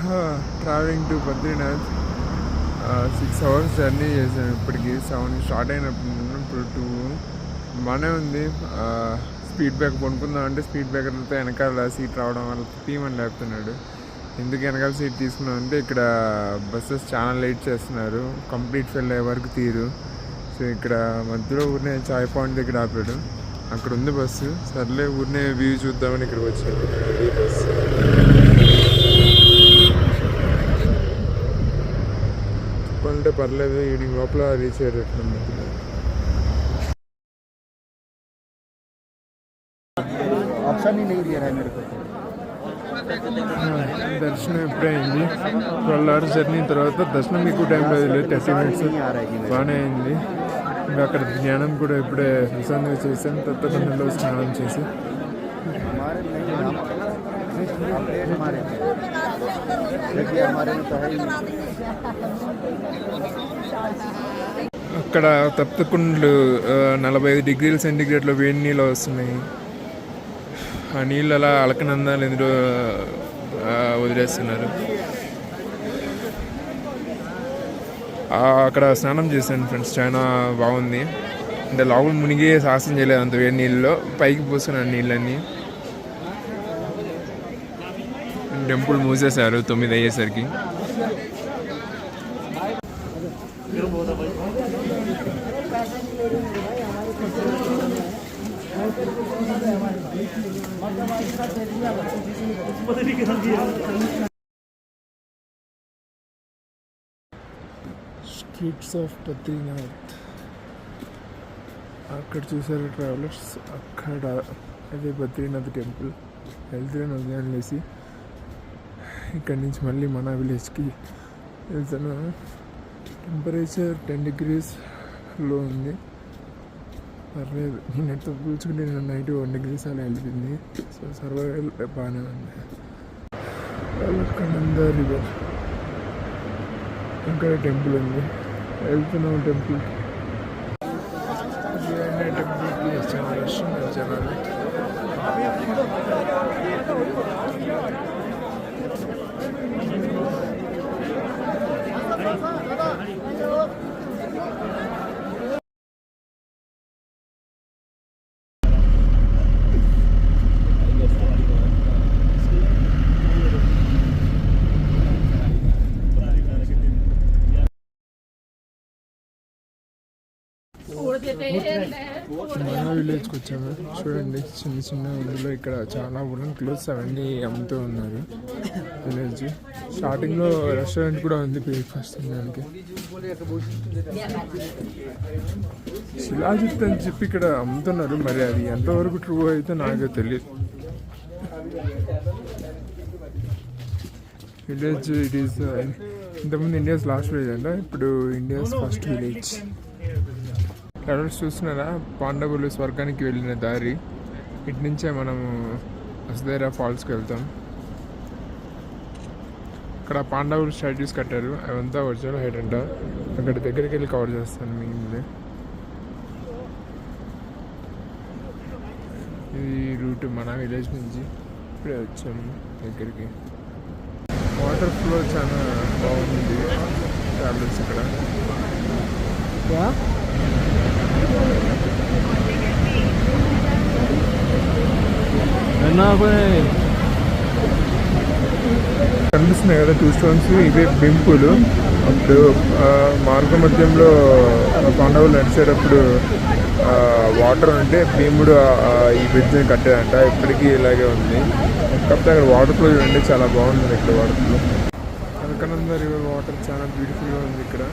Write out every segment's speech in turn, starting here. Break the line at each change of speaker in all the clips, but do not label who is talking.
Travelling to Badrinath 6 hours journey చేసాను. ఇప్పటికి 7 start అయినప్పుడు ఇప్పుడు 2 బాగానే ఉంది. స్పీడ్ బ్రేక్ కొనుక్కుందాం అంటే స్పీడ్ బ్రేకర్లతో వెనకాల సీట్ రావడం వల్ల తీయమని లేపుతున్నాడు. ఎందుకు వెనకాల సీట్ తీసుకున్నాం అంటే ఇక్కడ బస్సెస్ చాలా లేట్ చేస్తున్నారు, కంప్లీట్ ఫెయిల్ అయ్యే వరకు తీరు. సో ఇక్కడ మధ్యలో ఊరినే చాయ్ పాయింట్ దగ్గర ఆపాడు. అక్కడ ఉంది బస్సు. సర్లే ఊరినే వ్యూ చూద్దామని ఇక్కడికి వచ్చాడు. బస్సు చెప్పాలంటే పర్లేదు, ఈ లోపల రీచ్ అయ్యేటట్టు. దర్శనం ఎప్పుడే అయింది. 12 hours జర్నీ తర్వాత దర్శనం మీకు టైం లేదు, 30 minutes బాగానే అయింది. ఇంకా అక్కడ జ్ఞానం కూడా ఇప్పుడే ప్రశాంతంగా చేశాను. తత్వకంలో స్నానం చేసి అక్కడ తప్తకుండ్లు 45 degrees సెంటిగ్రేడ్లో వేడి నీళ్ళు వస్తున్నాయి. ఆ నీళ్ళు అలా అలకనందాలు ఎందులో వదిలేస్తున్నారు. అక్కడ స్నానం చేశాను ఫ్రెండ్స్, చాలా బాగుంది. అంటే లోపల మునిగి సాహసం చేయలేదు అంత వేడి నీళ్ళలో, పైకి పోస్తున్నాను నీళ్ళన్నీ. టెంపుల్ మూసేశారు 9 అయ్యేసరికి. స్ట్రీట్స్ ఆఫ్ బద్రీనాథ్ అక్కడ చూసారు ట్రావెలర్స్. అక్కడ అదే బద్రీనాథ్ టెంపుల్. వెళ్తున్నాను ఉదయం లేసి. ఇక్కడి నుంచి మళ్ళీ మన విలేజ్కి వెళ్తాను. టెంపరేచర్ 10 degrees లో ఉంది. పర్లేదు, నేనైతే పూల్చుకుంటే నేను నైట్ 1 degree అలా వెళ్ళింది. సో సర్వైవల్ బాగానే ఉంది. అలకనంద రివర్, ఇంకా టెంపుల్ ఉంది. వెళ్తున్నాం టెంపుల్కి. టెంపుల్కి చాలా ఇష్టం జనాలు. మన విలేజ్కి వచ్చాము. చూడండి, చిన్న చిన్న ఊళ్ళో ఇక్కడ చాలా వుడెన్ క్లోత్స్ అవన్నీ అమ్ముతూ ఉన్నారు. విలేజ్ స్టార్టింగ్లో రెస్టారెంట్ కూడా ఉంది బ్రేక్ఫాస్ట్ తినడానికి. శిలాజిత్ అని చెప్పి ఇక్కడ అమ్ముతున్నారు. మరి అది ఎంతవరకు ట్రూ అయితే నాకు తెలియదు. విలేజ్ ఇట్ ఈస్ ఇంతకుముందు ఇండియాస్ లాస్ట్ విలేజ్ అంట, ఇప్పుడు ఇండియాస్ ఫస్ట్ విలేజ్. ట్రావెల్స్ చూస్తున్నారా, పాండవులు స్వర్గానికి వెళ్ళిన దారి. ఇటు నుంచే మనము వసుధైరా ఫాల్స్కి వెళ్తాం. అక్కడ పాండవులు స్టాట్యూస్ కట్టారు, అవంతా ఒరిజినల్ హైట్ అంట. అక్కడ దగ్గరికి వెళ్ళి కవర్ చేస్తాను మీ ముందే. ఇది రూట్ మన విలేజ్ నుంచి. ఇప్పుడే వచ్చాము దగ్గరికి. వాటర్ ఫ్లో చాలా బాగుంది ట్రావెల్స్ ఇక్కడ. కనిపిస్తున్నాయి కదా 2 stones, ఇవే బింపులు. అప్పుడు మార్గ మధ్యంలో పాండవులు నడిచేటప్పుడు వాటర్ ఉంటే భీముడు ఈ బ్రిడ్జ్ని కట్టాడంట. ఇప్పటికీ ఇలాగే ఉంది. కాకపోతే అక్కడ వాటర్ ఫ్లో చూడండి, చాలా బాగుంది ఇక్కడ water flow. Alaknanda river water చాలా బ్యూటిఫుల్గా ఉంది ఇక్కడ.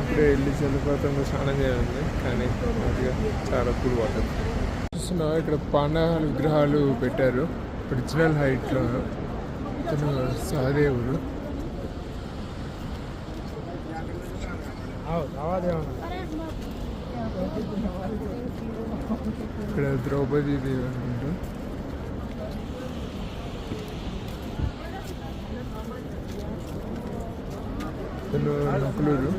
ఇప్పుడే వెళ్ళి జలపాతంలో స్నానం చేయాలి, కానీ చాలా కూల్ వాటర్. చూస్తున్నా ఇక్కడ పాండవుల విగ్రహాలు పెట్టారు ఒరిజినల్ హైట్లో. ఇతను సహదేవుడు. ఇక్కడ ద్రౌపది దేవి అనుకుంటా. ఇతను నకులుడు.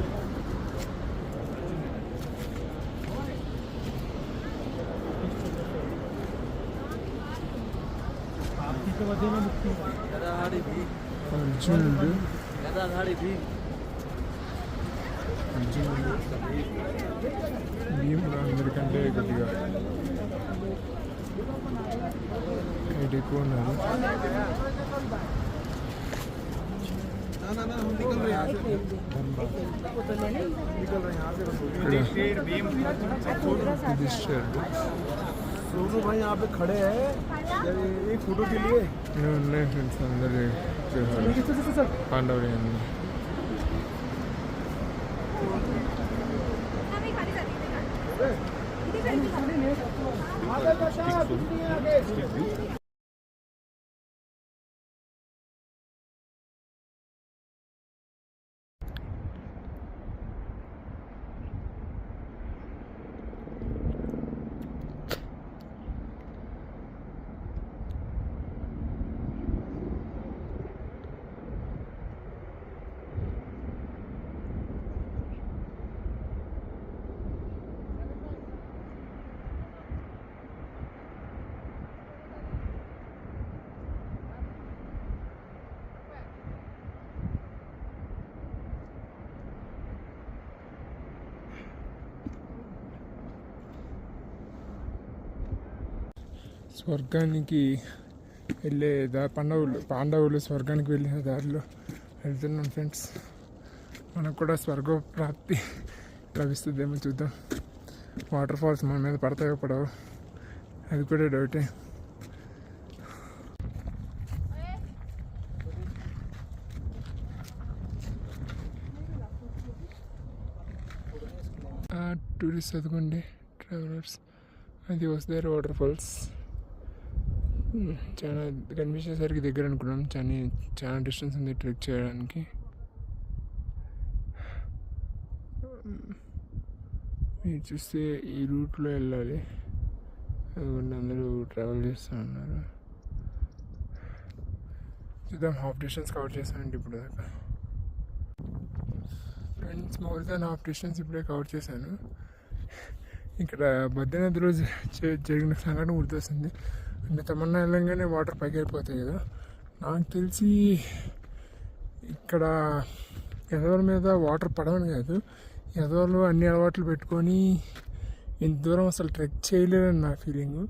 అర్జునుడు భీముడు అందరికంటే కొద్దిగా హైట్ ఎక్కువ ఉన్నారు.
सोनू भाई यहाँ पे खड़े हैं एक फोटो के लिए.
ఉన్నాయి ఫ్రెండ్స్ అందరు పాండవులు అన్నీ. స్వర్గానికి వెళ్ళే పాండవులు స్వర్గానికి వెళ్ళిన దారిలో వెళ్తున్నాం ఫ్రెండ్స్. మనకు కూడా స్వర్గ ప్రాప్తి లభిస్తుందేమో చూద్దాం. వాటర్ ఫాల్స్ మన మీద పడతాయో పడవు అది కూడా డౌటే. టూరిస్ట్ చదువుకోండి ట్రావెలర్స్, అది వస్తారు వాటర్ ఫాల్స్. చాలా కనిపించేసరికి దగ్గర అనుకున్నాం, చాలా డిస్టెన్స్ ఉంది ట్రెక్ చేయడానికి. మీరు చూస్తే ఈ రూట్లో వెళ్ళాలి, అందుకని అందరూ ట్రావెల్ చేస్తూ ఉన్నారు. చూద్దాం, హాఫ్ డిస్టెన్స్ కవర్ చేశానండి ఇప్పుడు దాకా friends. More than half distance ఇప్పుడే కవర్ చేశాను. ఇక్కడ బద్రీనాథ్ రోజు జరిగిన సంఘటన గుర్తొస్తుంది. అంటే తమన్నా వెళ్ళంగానే వాటర్ పైకి వెళ్ళిపోతాయి కదా. నాకు తెలిసి ఇక్కడ ఎదవల మీద వాటర్ పడవని కాదు, ఎదవలు అన్ని అలవాట్లు పెట్టుకొని ఇంత దూరం అసలు ట్రెక్ చేయలేదని నా ఫీలింగు.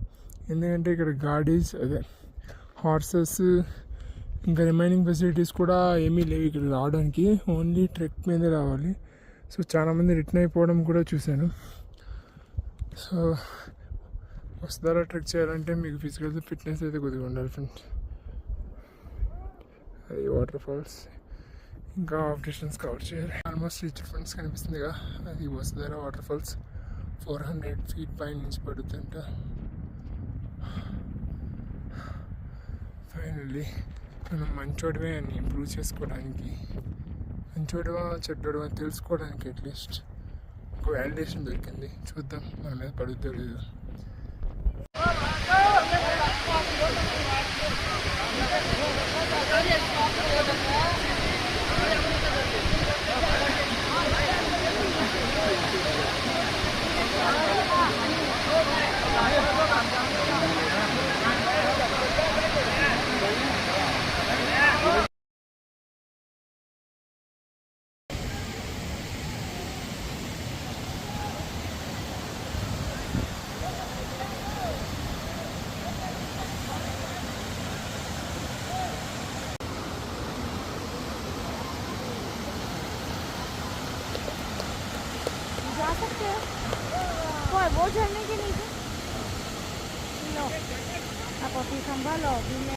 ఎందుకంటే ఇక్కడ గాడీస్, అదే హార్సెస్, ఇంకా రిమైనింగ్ ఫెసిలిటీస్ కూడా ఏమీ లేవు ఇక్కడ రావడానికి. ఓన్లీ ట్రెక్ మీదే రావాలి. సో చాలామంది రిటర్న్ అయిపోవడం కూడా చూశాను. సో వస్తారా ట్రెక్ చేయాలంటే మీకు ఫిజికల్ ఫిట్నెస్ అయితే కొద్దిగా ఉండాలి ఫ్రెండ్స్. అది వాటర్ ఫాల్స్ ఇంకా హాఫ్ డిస్టెన్స్ కవర్ చేయాలి. ఆల్మోస్ట్ రీచ్ ఫ్రెండ్స్ కనిపిస్తుందిగా, అది వస్తారా వాటర్ ఫాల్స్. 400 feet పై నుంచి పడుతుంట. ఫైనల్లీ మనం మంచోడివే అని ఇంప్రూవ్ చేసుకోవడానికి, మంచోడివా చెడ్డోడివా తెలుసుకోవడానికి అట్లీస్ట్ ఒక వ్యాలిడేషన్ దొరికింది. చూద్దాం మన మీద పడుతుందో లేదు.
जा सकते हो वो झरने के नीचे लो, आप अभी संभालो, अभी मैं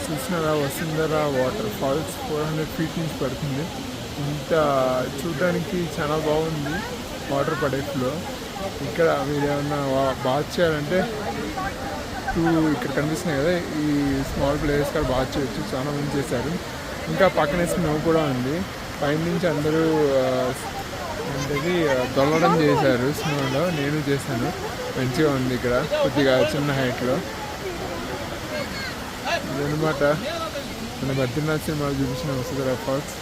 చూసినారా వసుంధరా వాటర్ ఫాల్స్ 400 feet నుంచి పడుతుంది. ఇంత చూడడానికి చాలా బాగుంది వాటర్ పడే ఫ్లో. ఇక్కడ మీరు ఏమన్నా బాత్ చేయాలంటే ఇక్కడ కనిపిస్తున్నాయి కదా, ఈ స్మాల్ ప్లేస్ కాడ బాత్ చేయొచ్చు. చాలా మంది చేశారు. ఇంకా పక్కనే స్నో కూడా ఉంది. పైనుంచి అందరూ ఏంటది దొల్లడం చేశారు స్నోలో. నేను చేశాను, మంచిగా ఉంది ఇక్కడ కొద్దిగా చిన్న హైట్లో. ఇదనమాట మన బద్రీనాథ్ సినిమాలు చూపించిన వసుధర ఫాల్స్.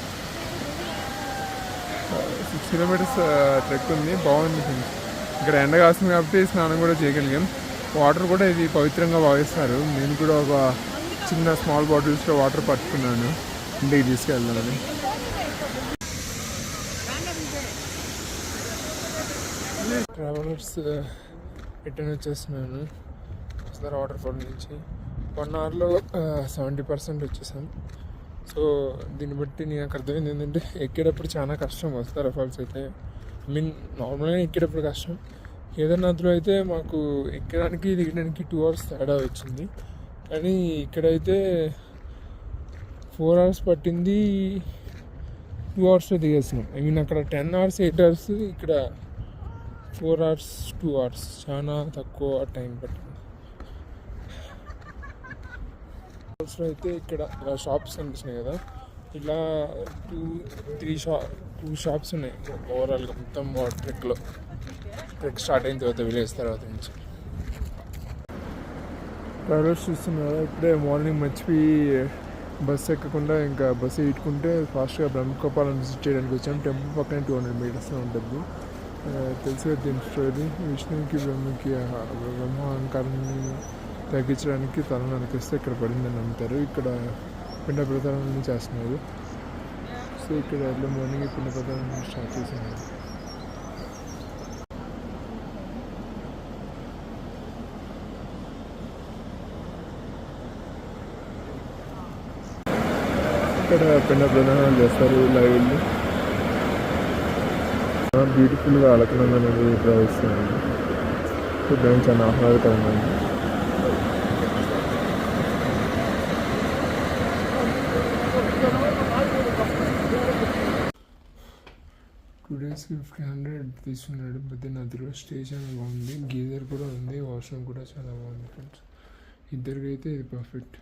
6 కిలోమీటర్స్ ట్రెక్ ఉంది, బాగుంది. ఇక్కడ ఎండ కాస్తుంది కాబట్టి స్నానం కూడా చేయగలిగాం. వాటర్ కూడా ఇది పవిత్రంగా భావిస్తారు. నేను కూడా ఒక చిన్న స్మాల్ బాటిల్స్లో వాటర్ పట్టుకున్నాను ఇంటికి తీసుకెళ్దామని. ట్రావెలర్స్ రిటర్న్ వచ్చేస్తున్నాను వసుధర వాటర్ ఫాల్ నుంచి. 1 అవర్లో 70% వచ్చేసాం. సో దీన్ని బట్టి నాకు అర్థమైంది ఏంటంటే ఎక్కేటప్పుడు చాలా కష్టం వసుధర ఫాల్స్ అయితే. నార్మల్గా ఎక్కేటప్పుడు కష్టం. కేదార్నాథ్లో అయితే మాకు ఎక్కడానికి దిగడానికి 2 అవర్స్ తేడా వచ్చింది. కానీ ఇక్కడైతే 4 అవర్స్ పట్టింది, 2 అవర్స్లో దిగేసినాం. అక్కడ 10 అవర్స్ 8 అవర్స్, ఇక్కడ 4 అవర్స్ 2 అవర్స్, చాలా తక్కువ టైం పట్టింది. ఫాల్స్లో అయితే ఇక్కడ ఇలా షాప్స్ కనిపిస్తున్నాయి కదా, ఇలా 2 షాప్స్ ఉన్నాయి ఓవరాల్గా మొత్తం ట్రెక్ స్టార్ట్ అయిన తర్వాత విలేజ్ తర్వాత నుంచి. ట్రావెలర్స్ చూస్తున్నారా, ఇప్పుడే మార్నింగ్ మర్చిపోయి బస్సు ఎక్కకుండా ఇంకా బస్సు ఇట్టుకుంటే ఫాస్ట్గా బ్రహ్మకోపాలను విజిట్ చేయడానికి వచ్చాం. టెంపుల్ పక్కనే 200 మీటర్స్లో ఉంటుంది. తెలిసే దీని స్టోరీ. విష్ణువుకి బ్రహ్మ అహంకారాన్ని తగ్గించడానికి తల నరికిస్తే ఇక్కడ పడిందని నమ్ముతారు. ఇక్కడ పిండ ప్రధానాన్ని చేస్తున్నారు. సో ఇక్కడ ఎర్లీ మార్నింగ్ పిండ ప్రధానాన్ని స్టార్ట్ చేస్తున్నారు. ఇక్కడ పిండ ప్రధానాలు చేస్తారు లైవ్లు. బ్యూటిఫుల్గా అలకనంద అనేది ప్రవహిస్తుంది. చూడడానికి చాలా ఆహ్లాదకరంగా ఉంది. డేస్కి 1500 తీసుకున్నాడు బద్రీనాథ్లో. స్టే చాలా బాగుంది, గీజర్ కూడా ఉంది, వాష్రూమ్ కూడా చాలా బాగుంది ఫ్రెండ్స్. ఇద్దరికైతే ఇది పర్ఫెక్ట్.